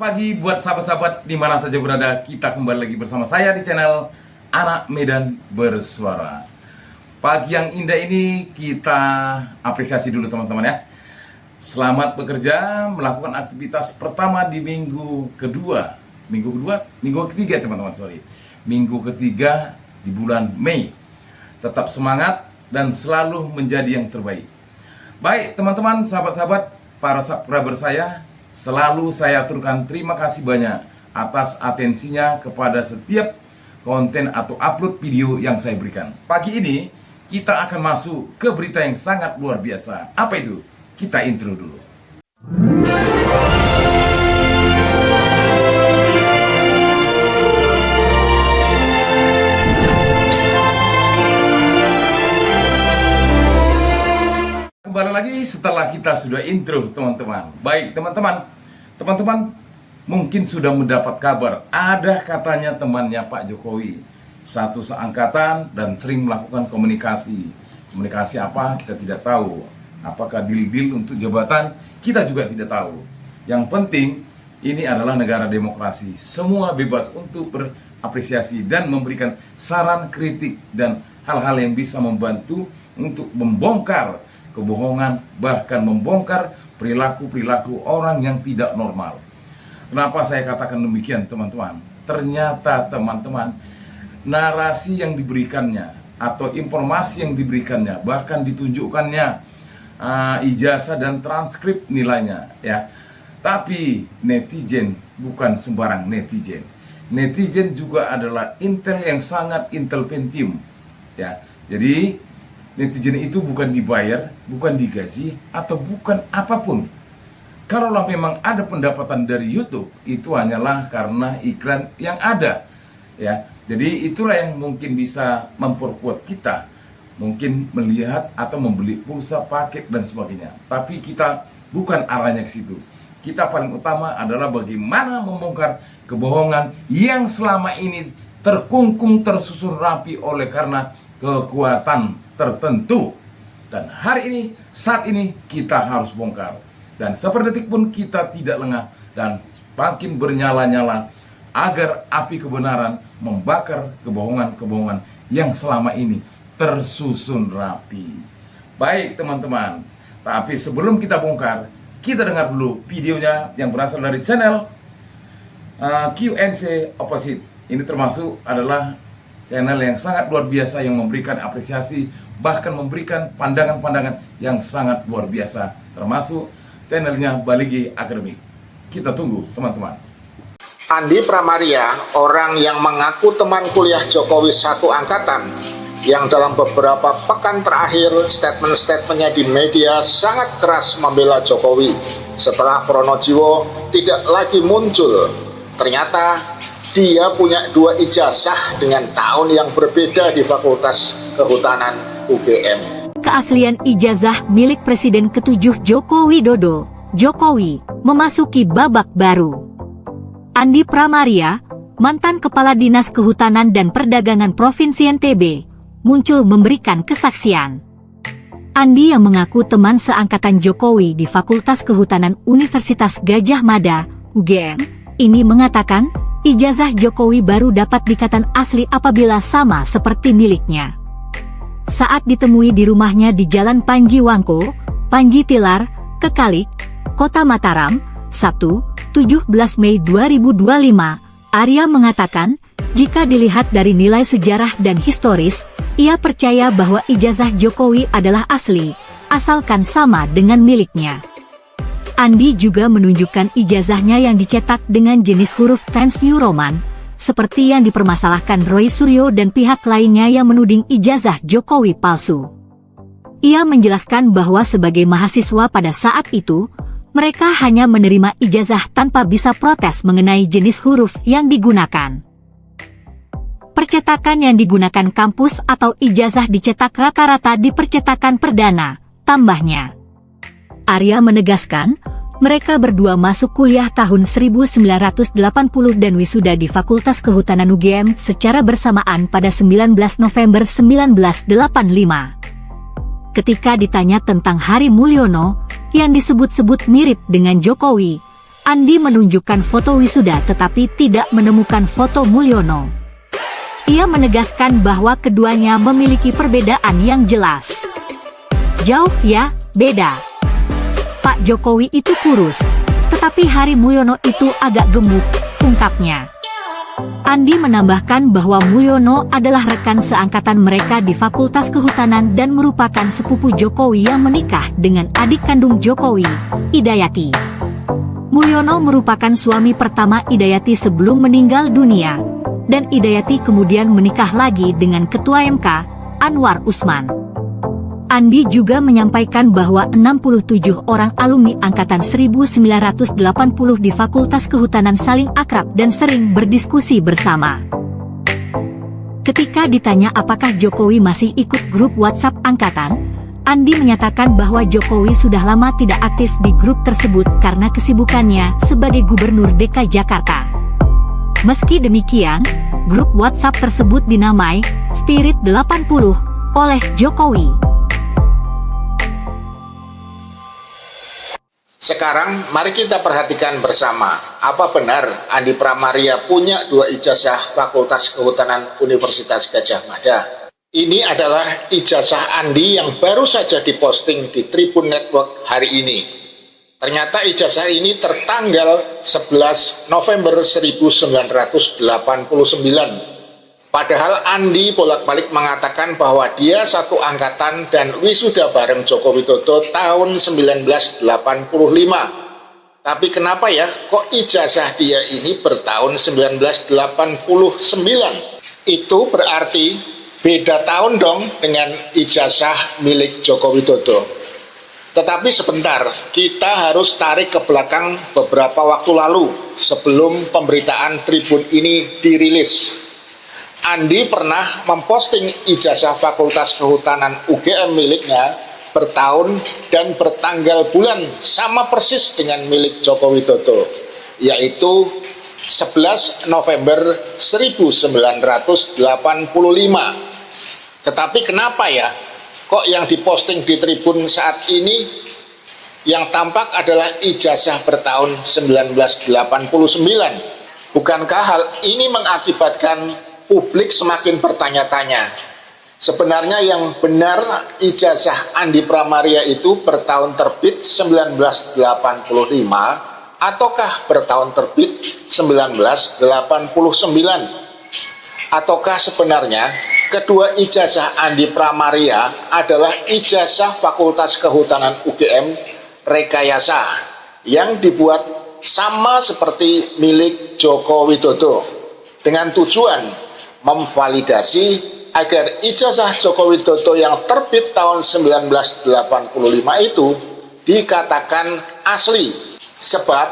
Pagi buat sahabat-sahabat di mana saja berada, kita kembali lagi bersama saya di channel Anak Medan Bersuara. Pagi yang indah ini kita apresiasi dulu teman-teman ya. Selamat bekerja, melakukan aktivitas pertama di minggu ketiga teman-teman, minggu ketiga di bulan Mei. Tetap semangat dan selalu menjadi yang terbaik. Baik teman-teman, sahabat-sahabat, para subscriber saya, selalu saya aturkan terima kasih banyak atas atensinya kepada setiap konten atau upload video yang saya berikan. Pagi ini kita akan masuk ke berita yang sangat luar biasa. Apa itu? Kita intro dulu. Kembali lagi setelah kita sudah intro teman-teman. Baik teman-teman mungkin sudah mendapat kabar, ada katanya temannya Pak Jokowi, satu seangkatan dan sering melakukan komunikasi. Komunikasi apa kita tidak tahu. Apakah deal-deal untuk jabatan kita juga tidak tahu. Yang penting ini adalah negara demokrasi, semua bebas untuk berapresiasi dan memberikan saran, kritik dan hal-hal yang bisa membantu untuk membongkar kebohongan, bahkan membongkar perilaku-perilaku orang yang tidak normal. Kenapa saya katakan demikian teman-teman? Ternyata teman-teman, narasi yang diberikannya atau informasi yang diberikannya, bahkan ditunjukkannya ijazah dan transkrip nilainya ya. Tapi netizen bukan sembarang netizen. Netizen juga adalah intel yang sangat intelpendium ya. Jadi netizen itu bukan dibayar, bukan digaji, atau bukan apapun. Kalaulah memang ada pendapatan dari YouTube, itu hanyalah karena iklan yang ada. Ya, jadi itulah yang mungkin bisa memperkuat kita, mungkin melihat atau membeli pulsa, paket dan sebagainya. Tapi kita bukan arahnya ke situ. Kita paling utama adalah bagaimana membongkar kebohongan yang selama ini terkungkung, tersusun rapi oleh karena kekuatan tertentu. Dan hari ini, saat ini kita harus bongkar. Dan seperdetik pun kita tidak lengah dan semakin bernyala-nyala agar api kebenaran membakar kebohongan-kebohongan yang selama ini tersusun rapi. Baik teman-teman, tapi sebelum kita bongkar, kita dengar dulu videonya yang berasal dari channel QNC Opposite. Ini termasuk adalah channel yang sangat luar biasa yang memberikan apresiasi, bahkan memberikan pandangan-pandangan yang sangat luar biasa, termasuk channelnya Baligi Akademik. Kita tunggu teman-teman. Andi Pramaria, orang yang mengaku teman kuliah Jokowi satu angkatan, yang dalam beberapa pekan terakhir statement-statementnya di media sangat keras membela Jokowi setelah Pronojiwo tidak lagi muncul. Ternyata dia punya 2 ijazah dengan tahun yang berbeda di Fakultas Kehutanan UGM. Keaslian ijazah milik Presiden ke-7 Joko Widodo, Jokowi, memasuki babak baru. Andi Pramaria, mantan Kepala Dinas Kehutanan dan Perdagangan Provinsi NTB, muncul memberikan kesaksian. Andi yang mengaku teman seangkatan Jokowi di Fakultas Kehutanan Universitas Gadjah Mada, UGM, ini mengatakan ijazah Jokowi baru dapat dikatakan asli apabila sama seperti miliknya. Saat ditemui di rumahnya di Jalan Panji Wangko, Panji Tilar, Kekalik, Kota Mataram, Sabtu, 17 Mei 2025, Arya mengatakan, jika dilihat dari nilai sejarah dan historis, ia percaya bahwa ijazah Jokowi adalah asli, asalkan sama dengan miliknya. Andi juga menunjukkan ijazahnya yang dicetak dengan jenis huruf Times New Roman, seperti yang dipermasalahkan Roy Suryo dan pihak lainnya yang menuding ijazah Jokowi palsu. Ia menjelaskan bahwa sebagai mahasiswa pada saat itu, mereka hanya menerima ijazah tanpa bisa protes mengenai jenis huruf yang digunakan. Percetakan yang digunakan kampus atau ijazah dicetak rata-rata di percetakan perdana, tambahnya. Arya menegaskan, mereka berdua masuk kuliah tahun 1980 dan wisuda di Fakultas Kehutanan UGM secara bersamaan pada 19 November 1985. Ketika ditanya tentang Hari Mulyono, yang disebut-sebut mirip dengan Jokowi, Andi menunjukkan foto wisuda tetapi tidak menemukan foto Mulyono. Ia menegaskan bahwa keduanya memiliki perbedaan yang jelas. Jauh ya, beda. Pak Jokowi itu kurus, tetapi Hari Mulyono itu agak gemuk, ungkapnya. Andi menambahkan bahwa Mulyono adalah rekan seangkatan mereka di Fakultas Kehutanan dan merupakan sepupu Jokowi yang menikah dengan adik kandung Jokowi, Idayati. Mulyono merupakan suami pertama Idayati sebelum meninggal dunia, dan Idayati kemudian menikah lagi dengan Ketua MK, Anwar Usman. Andi juga menyampaikan bahwa 67 orang alumni Angkatan 1980 di Fakultas Kehutanan saling akrab dan sering berdiskusi bersama. Ketika ditanya apakah Jokowi masih ikut grup WhatsApp Angkatan, Andi menyatakan bahwa Jokowi sudah lama tidak aktif di grup tersebut karena kesibukannya sebagai Gubernur DKI Jakarta. Meski demikian, grup WhatsApp tersebut dinamai Spirit 80 oleh Jokowi. Sekarang mari kita perhatikan bersama, apa benar Andi Pramaria punya 2 ijazah Fakultas Kehutanan Universitas Gadjah Mada? Ini adalah ijazah Andi yang baru saja diposting di Tribun Network hari ini. Ternyata ijazah ini tertanggal 11 November 1989. Padahal Andi bolak-balik mengatakan bahwa dia satu angkatan dan wisuda bareng Joko Widodo tahun 1985. Tapi kenapa ya kok ijazah dia ini bertahun 1989? Itu berarti beda tahun dong dengan ijazah milik Joko Widodo. Tetapi sebentar, kita harus tarik ke belakang beberapa waktu lalu sebelum pemberitaan Tribun ini dirilis. Andi pernah memposting ijazah Fakultas Kehutanan UGM miliknya bertahun dan bertanggal bulan sama persis dengan milik Joko Widodo, yaitu 11 November 1985. Tetapi kenapa ya, kok yang diposting di Tribun saat ini yang tampak adalah ijazah bertahun 1989? Bukankah hal ini mengakibatkan publik semakin bertanya-tanya? Sebenarnya yang benar ijazah Andi Pramaria itu bertahun terbit 1985 ataukah bertahun terbit 1989? Ataukah sebenarnya kedua ijazah Andi Pramaria adalah ijazah Fakultas Kehutanan UGM rekayasa yang dibuat sama seperti milik Joko Widodo dengan tujuan memvalidasi agar ijazah Joko Widodo yang terbit tahun 1985 itu dikatakan asli, sebab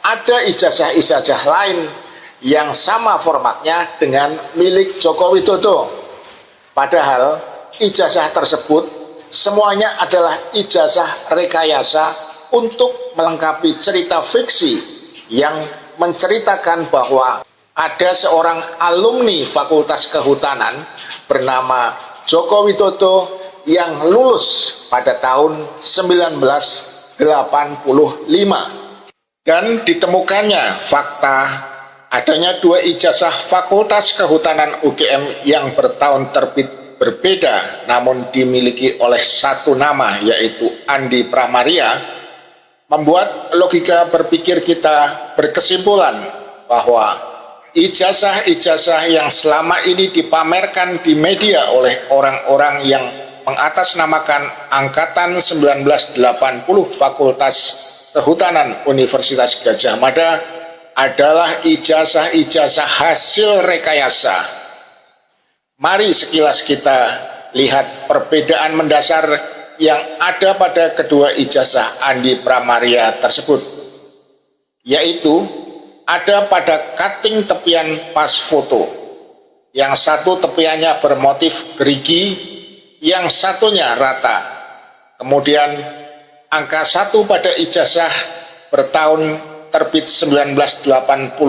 ada ijazah-ijazah lain yang sama formatnya dengan milik Joko Widodo. Padahal ijazah tersebut semuanya adalah ijazah rekayasa untuk melengkapi cerita fiksi yang menceritakan bahwa ada seorang alumni Fakultas Kehutanan bernama Joko Widodo yang lulus pada tahun 1985 dan ditemukannya fakta adanya 2 ijazah Fakultas Kehutanan UGM yang bertahun terbit berbeda namun dimiliki oleh satu nama, yaitu Andi Pramaria, membuat logika berpikir kita berkesimpulan bahwa ijazah-ijazah yang selama ini dipamerkan di media oleh orang-orang yang mengatasnamakan Angkatan 1980 Fakultas Kehutanan Universitas Gadjah Mada adalah ijazah-ijazah hasil rekayasa. Mari sekilas kita lihat perbedaan mendasar yang ada pada kedua ijazah Andi Pramaria tersebut, yaitu ada pada cutting tepian pas foto. Yang satu tepiannya bermotif gerigi, yang satunya rata. Kemudian angka 1 pada ijazah bertahun terbit 1985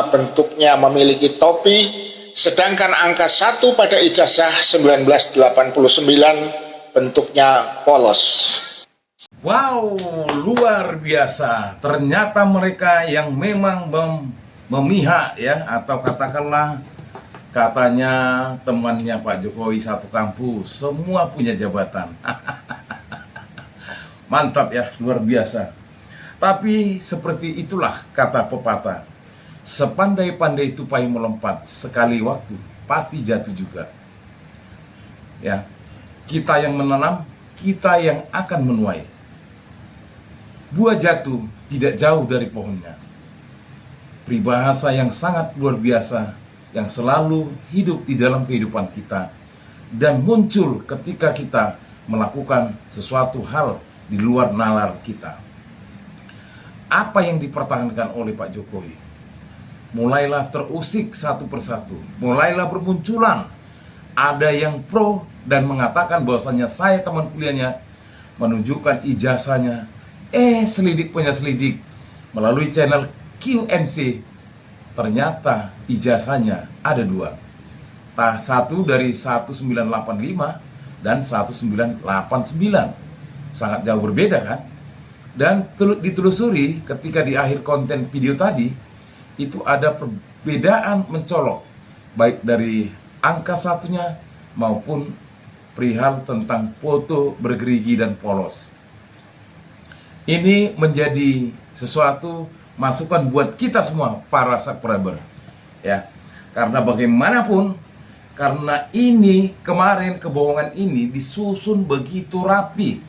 bentuknya memiliki topi, sedangkan angka 1 pada ijazah 1989 bentuknya polos. Wow, luar biasa. Ternyata mereka yang memang memihak ya, atau katakanlah katanya temannya Pak Jokowi satu kampus, semua punya jabatan. Mantap ya, luar biasa. Tapi seperti itulah kata pepatah. Sepandai-pandai tupai melompat, sekali waktu pasti jatuh juga. Ya, kita yang menanam, kita yang akan menuai. Buah jatuh tidak jauh dari pohonnya. Peribahasa yang sangat luar biasa yang selalu hidup di dalam kehidupan kita dan muncul ketika kita melakukan sesuatu hal di luar nalar kita. Apa yang dipertahankan oleh Pak Jokowi? Mulailah terusik satu persatu, mulailah bermunculan. Ada yang pro dan mengatakan bahwasanya saya teman kuliahnya, menunjukkan ijazahnya. Selidik punya selidik melalui channel QNC, ternyata ijazahnya ada dua. Satu dari 1985 dan 1989. Sangat jauh berbeda kan? Dan ditelusuri ketika di akhir konten video tadi, itu ada perbedaan mencolok, baik dari angka satunya maupun perihal tentang foto bergerigi dan polos. Ini menjadi sesuatu masukan buat kita semua para subscriber ya. Karena bagaimanapun, karena ini kemarin kebohongan ini disusun begitu rapi.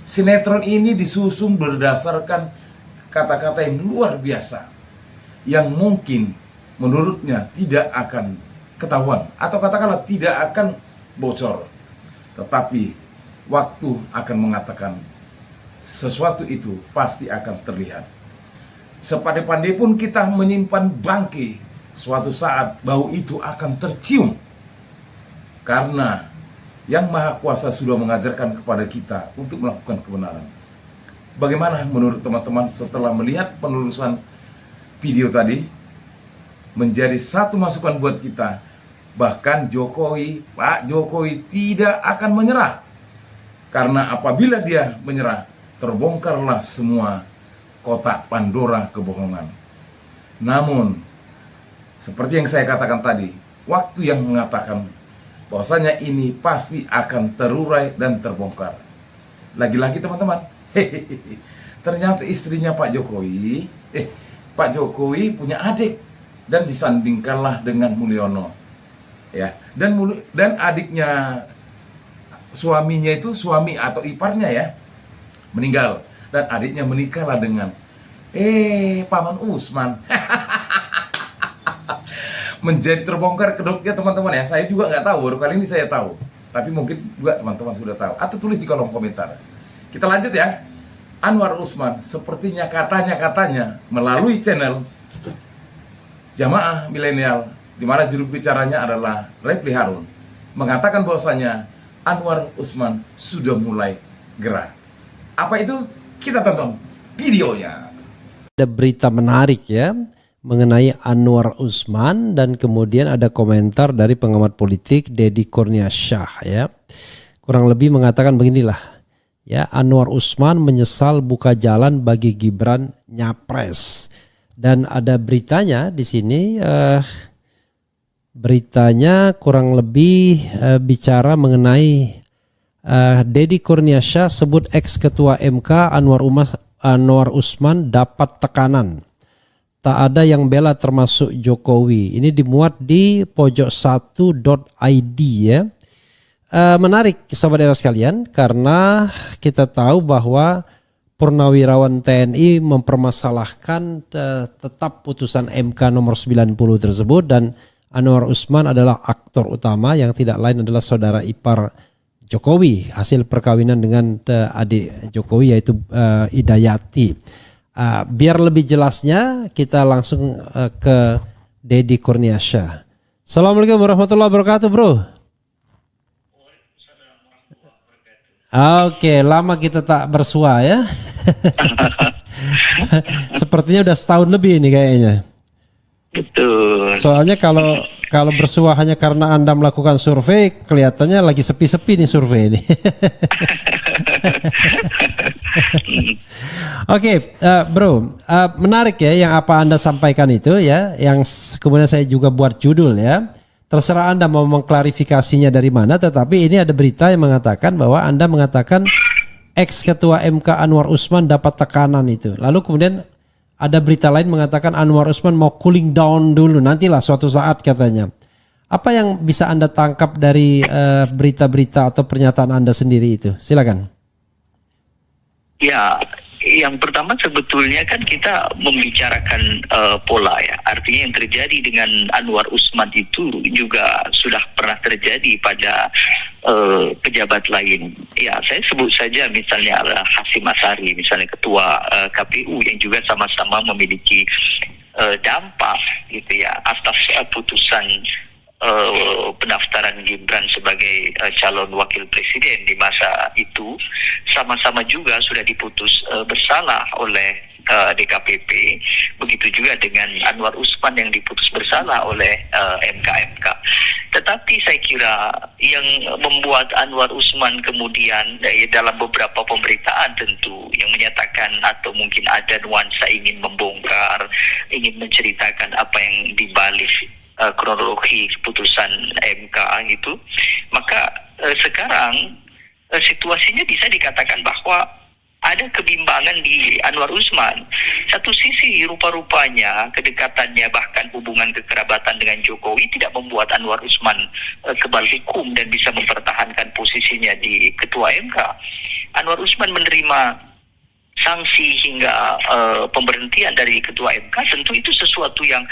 Sinetron ini disusun berdasarkan kata-kata yang luar biasa, yang mungkin menurutnya tidak akan ketahuan atau katakanlah tidak akan bocor. Tetapi waktu akan mengatakan sesuatu itu pasti akan terlihat. Sepandai-pandai pun kita menyimpan bangkai, suatu saat bau itu akan tercium. Karena Yang Maha Kuasa sudah mengajarkan kepada kita untuk melakukan kebenaran. Bagaimana menurut teman-teman setelah melihat penelusuran video tadi? Menjadi satu masukan buat kita. Bahkan Pak Jokowi tidak akan menyerah. Karena apabila dia menyerah, terbongkarlah semua kotak Pandora kebohongan. Namun, seperti yang saya katakan tadi, waktu yang mengatakan bahwasanya ini pasti akan terurai dan terbongkar. Lagi-lagi teman-teman, ternyata istrinya Pak Jokowi punya adik dan disandingkanlah dengan Mulyono. Ya, dan adiknya suaminya itu suami atau iparnya ya meninggal, dan adiknya menikahlah dengan Paman Usman. Menjadi terbongkar kedoknya teman-teman ya. Saya juga nggak tahu, baru kali ini saya tahu. Tapi mungkin juga teman-teman sudah tahu atau tulis di kolom komentar. Kita lanjut ya. Anwar Usman sepertinya katanya melalui channel Jamaah Milenial, di mana juru bicaranya adalah Refli Harun, mengatakan bahwasanya Anwar Usman sudah mulai gerak. Apa itu? Kita tonton videonya. Ada berita menarik ya mengenai Anwar Usman, dan kemudian ada komentar dari pengamat politik Deddy Kurniasyah ya. Kurang lebih mengatakan beginilah ya, Anwar Usman menyesal buka jalan bagi Gibran nyapres. Dan ada beritanya di sini, beritanya kurang lebih bicara mengenai Deddy Kurniasyah sebut ex-ketua MK Anwar Usman dapat tekanan. Tak ada yang bela termasuk Jokowi. Ini dimuat di pojok1.id ya. Menarik sahabat era sekalian, karena kita tahu bahwa Purnawirawan TNI mempermasalahkan tetap putusan MK nomor 90 tersebut, dan Anwar Usman adalah aktor utama yang tidak lain adalah saudara ipar Jokowi, hasil perkawinan dengan adik Jokowi yaitu Idayati. Biar lebih jelasnya kita langsung ke Deddy Kurniasyah. Assalamualaikum warahmatullahi wabarakatuh bro. Oke, lama kita tak bersua ya. Sepertinya udah setahun lebih ini kayaknya. Betul. Soalnya kalau bersua hanya karena Anda melakukan survei, kelihatannya lagi sepi-sepi nih survei ini. Oke, bro, menarik ya yang apa Anda sampaikan itu ya, yang kemudian saya juga buat judul ya. Terserah Anda mau mengklarifikasinya dari mana, tetapi ini ada berita yang mengatakan bahwa Anda mengatakan ex-ketua MK Anwar Usman dapat tekanan itu. Lalu kemudian ada berita lain mengatakan Anwar Usman mau cooling down dulu, nantilah suatu saat katanya. Apa yang bisa Anda tangkap dari berita-berita atau pernyataan Anda sendiri itu? Silakan. Ya, yang pertama sebetulnya kan kita membicarakan pola ya. Artinya yang terjadi dengan Anwar Usman itu juga sudah pernah terjadi pada pejabat lain. Ya, saya sebut saja misalnya Hasyim Asyari, misalnya ketua KPU yang juga sama-sama memiliki dampak gitu ya atas putusan pendaftaran Gibran sebagai calon wakil presiden di masa itu, sama-sama juga sudah diputus bersalah oleh DKPP. Begitu juga dengan Anwar Usman yang diputus bersalah oleh MK. Tetapi saya kira yang membuat Anwar Usman kemudian dalam beberapa pemberitaan tentu yang menyatakan atau mungkin ada nuansa ingin membongkar, ingin menceritakan apa yang dibalik kronologi putusan MK itu, maka sekarang situasinya bisa dikatakan bahwa ada kebimbangan di Anwar Usman. Satu sisi rupa-rupanya kedekatannya bahkan hubungan kekerabatan dengan Jokowi tidak membuat Anwar Usman kebal hukum dan bisa mempertahankan posisinya di ketua MK. Anwar Usman menerima sanksi hingga pemberhentian dari ketua MK, tentu itu sesuatu yang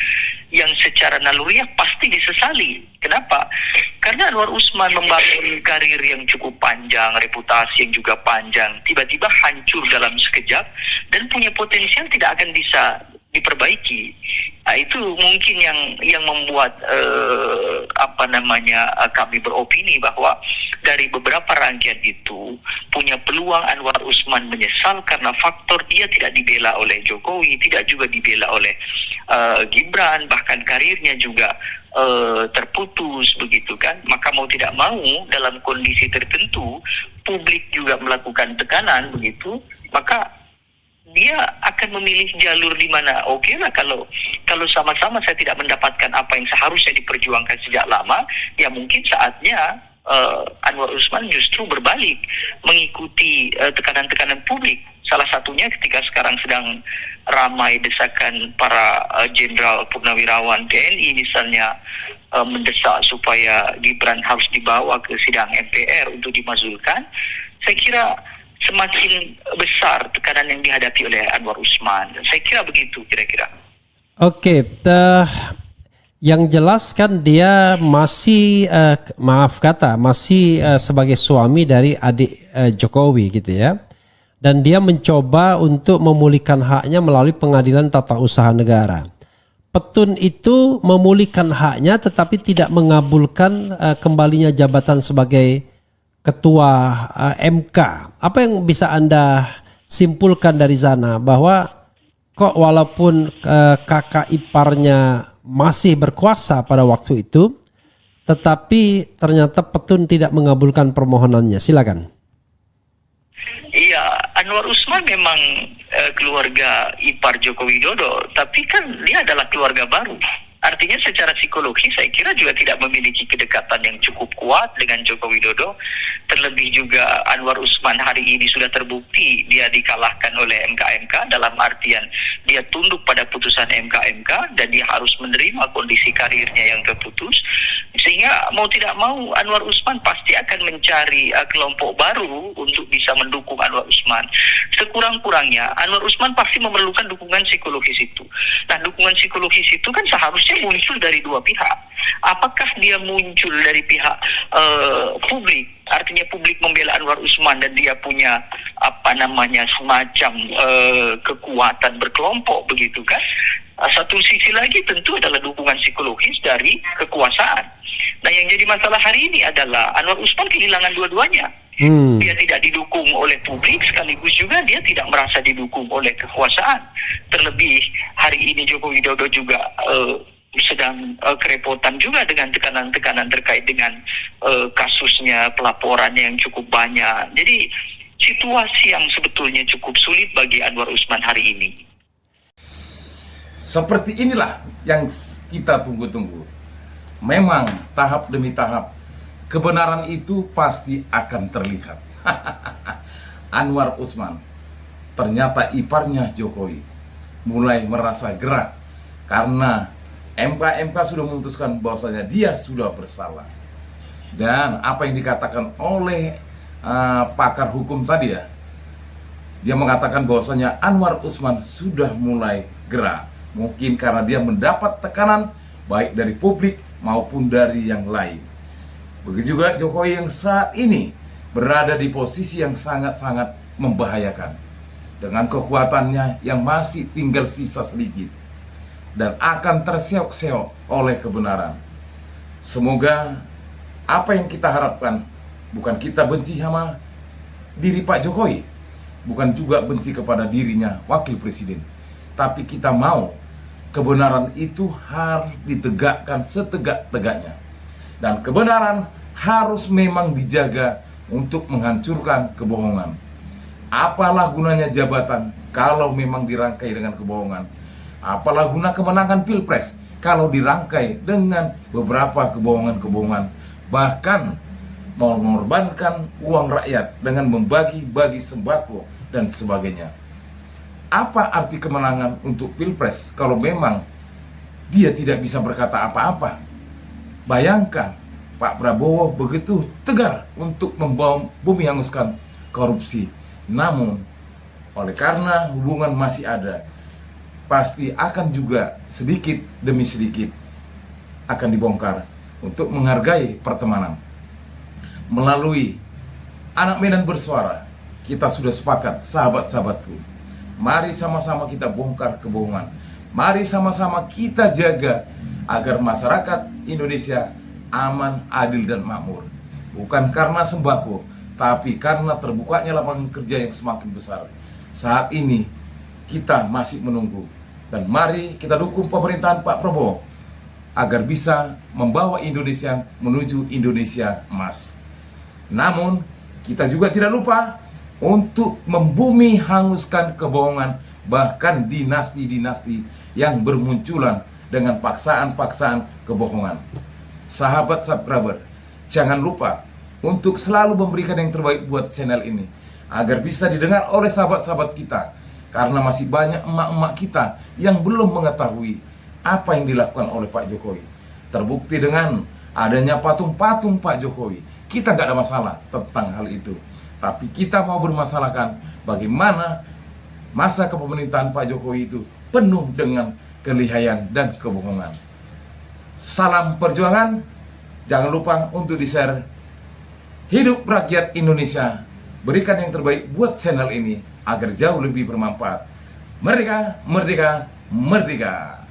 secara naluriah pasti disesali. Kenapa? Karena Anwar Usman membangun karir yang cukup panjang, reputasi yang juga panjang, tiba-tiba hancur dalam sekejap dan punya potensial tidak akan bisa diperbaiki. Nah, itu mungkin yang membuat kami beropini bahwa dari beberapa rangkaian itu punya peluang Anwar Usman menyesal karena faktor dia tidak dibela oleh Jokowi, tidak juga dibela oleh Gibran, bahkan karirnya juga terputus begitu kan. Maka mau tidak mau dalam kondisi tertentu publik juga melakukan tekanan begitu, maka dia akan memilih jalur di mana oke lah kalau sama-sama saya tidak mendapatkan apa yang seharusnya diperjuangkan sejak lama, ya mungkin saatnya Anwar Usman justru berbalik mengikuti tekanan-tekanan publik. Salah satunya ketika sekarang sedang ramai desakan para jenderal purnawirawan TNI misalnya mendesak supaya Gibran harus dibawa ke sidang MPR untuk dimazukan. Saya kira semakin besar tekanan yang dihadapi oleh Anwar Usman. Saya kira begitu kira-kira. Oke, yang jelas kan dia masih masih sebagai suami dari adik Jokowi gitu ya. Dan dia mencoba untuk memulihkan haknya melalui Pengadilan Tata Usaha Negara. Petun itu memulihkan haknya tetapi tidak mengabulkan kembalinya jabatan sebagai ketua MK. Apa yang bisa Anda simpulkan dari sana bahwa kok walaupun kakak iparnya masih berkuasa pada waktu itu, tetapi ternyata Petun tidak mengabulkan permohonannya. Silakan. Iya, Anwar Usman memang keluarga ipar Joko Widodo, tapi kan dia adalah keluarga baru. Artinya secara psikologi saya kira juga tidak memiliki kedekatan yang cukup kuat dengan Joko Widodo. Terlebih juga Anwar Usman hari ini sudah terbukti dia dikalahkan oleh MK dalam artian dia tunduk pada putusan MK dan dia harus menerima kondisi karirnya yang terputus. Sehingga mau tidak mau Anwar Usman pasti akan mencari kelompok baru untuk bisa mendukung Anwar Usman. Sekurang-kurangnya Anwar Usman pasti memerlukan dukungan psikologis itu. Nah, dukungan psikologis itu kan seharusnya muncul dari dua pihak. Apakah dia muncul dari pihak publik, artinya publik membela Anwar Usman dan dia punya semacam kekuatan berkelompok begitu kan? Satu sisi lagi tentu adalah dukungan psikologis dari kekuasaan. Nah, yang jadi masalah hari ini adalah Anwar Usman kehilangan dua-duanya. Dia tidak didukung oleh publik, sekaligus juga dia tidak merasa didukung oleh kekuasaan. Terlebih hari ini Joko Widodo juga sedang kerepotan juga dengan tekanan-tekanan terkait dengan kasusnya, pelaporannya yang cukup banyak. Jadi situasi yang sebetulnya cukup sulit bagi Anwar Usman hari ini. Seperti inilah yang kita tunggu-tunggu. Memang tahap demi tahap kebenaran itu pasti akan terlihat. Anwar Usman, ternyata iparnya Jokowi, mulai merasa gerak karena MK sudah memutuskan bahwasanya dia sudah bersalah. Dan apa yang dikatakan oleh pakar hukum tadi ya, dia mengatakan bahwasanya Anwar Usman sudah mulai gerak. Mungkin karena dia mendapat tekanan baik dari publik maupun dari yang lain. Begitu juga Jokowi yang saat ini berada di posisi yang sangat-sangat membahayakan, dengan kekuatannya yang masih tinggal sisa sedikit dan akan terseok-seok oleh kebenaran. Semoga apa yang kita harapkan, bukan kita benci sama diri Pak Jokowi, bukan juga benci kepada dirinya Wakil Presiden, tapi kita mau kebenaran itu harus ditegakkan setegak-tegaknya. Dan kebenaran harus memang dijaga untuk menghancurkan kebohongan. Apalah gunanya jabatan kalau memang dirangkai dengan kebohongan? Apalah guna kemenangan Pilpres kalau dirangkai dengan beberapa kebohongan-kebohongan, bahkan mengorbankan uang rakyat dengan membagi-bagi sembako dan sebagainya. Apa arti kemenangan untuk Pilpres kalau memang dia tidak bisa berkata apa-apa? Bayangkan Pak Prabowo begitu tegar untuk bumi hanguskan korupsi. Namun oleh karena hubungan masih ada, pasti akan juga sedikit demi sedikit akan dibongkar untuk menghargai pertemanan. Melalui Anak Medan Bersuara, kita sudah sepakat, sahabat-sahabatku, mari sama-sama kita bongkar kebohongan. Mari sama-sama kita jaga agar masyarakat Indonesia aman, adil, dan makmur. Bukan karena sembako, tapi karena terbukanya lapangan kerja yang semakin besar. Saat ini kita masih menunggu. Dan mari kita dukung pemerintahan Pak Prabowo agar bisa membawa Indonesia menuju Indonesia emas. Namun kita juga tidak lupa untuk membumi hanguskan kebohongan, bahkan dinasti-dinasti yang bermunculan dengan paksaan-paksaan kebohongan. Sahabat subscriber, jangan lupa untuk selalu memberikan yang terbaik buat channel ini agar bisa didengar oleh sahabat-sahabat kita, karena masih banyak emak-emak kita yang belum mengetahui apa yang dilakukan oleh Pak Jokowi. Terbukti dengan adanya patung-patung Pak Jokowi. Kita nggak ada masalah tentang hal itu, tapi kita mau bermasalahkan bagaimana masa kepemerintahan Pak Jokowi itu penuh dengan kelihayan dan kebohongan. Salam perjuangan, jangan lupa untuk di-share. Hidup rakyat Indonesia, berikan yang terbaik buat channel ini agar jauh lebih bermanfaat. Merdeka, merdeka, merdeka.